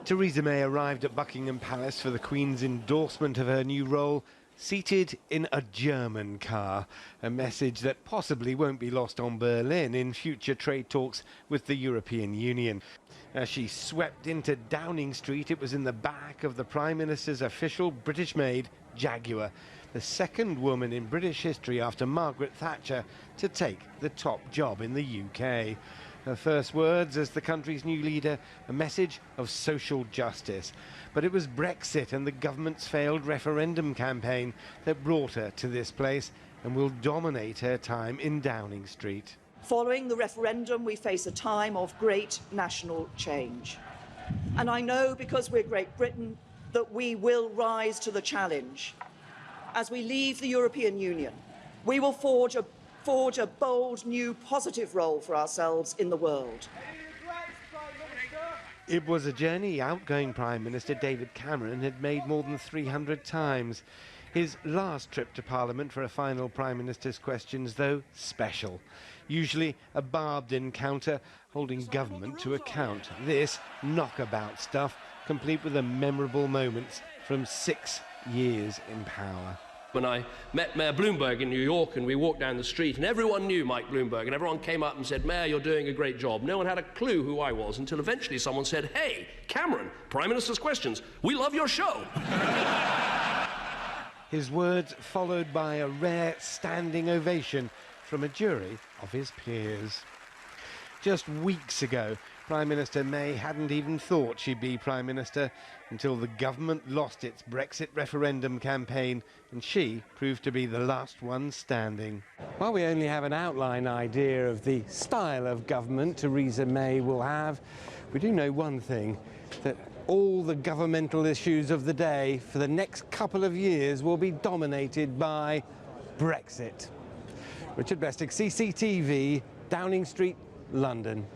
Theresa May arrived at Buckingham Palace for the Queen's endorsement of her new role, seated in a German car, a message that possibly won't be lost on Berlin in future trade talks with the European Union. As she swept into Downing Street, it was in the back of the Prime Minister's official British-made Jaguar, the second woman in British history after Margaret Thatcher to take the top job in the UK. Her first words as the country's new leader, a message of social justice. But it was Brexit and the government's failed referendum campaign that brought her to this place and will dominate her time in Downing Street. Following the referendum, we face a time of great national change. And I know, because we're Great Britain, that we will rise to the challenge. As we leave the European Union, we will forge a bold, new, positive role for ourselves in the world. It was a journey outgoing Prime Minister David Cameron had made more than 300 times. His last trip to Parliament for a final Prime Minister's questions, though, special. Usually a barbed encounter holding government to account. This knockabout stuff, complete with the memorable moments from 6 years in power. When I met Mayor Bloomberg in New York and we walked down the street and everyone knew Mike Bloomberg and everyone came up and said, "Mayor, you're doing a great job." No one had a clue who I was until eventually someone said, "Hey, Cameron, Prime Minister's Questions, we love your show." His words followed by a rare standing ovation from a jury of his peers. Just weeks ago, Prime Minister May hadn't even thought she'd be Prime Minister until the government lost its Brexit referendum campaign and she proved to be the last one standing. While we only have an outline idea of the style of government Theresa May will have, we do know one thing, that all the governmental issues of the day for the next couple of years will be dominated by Brexit. Richard Bestic, CCTV, Downing Street, London.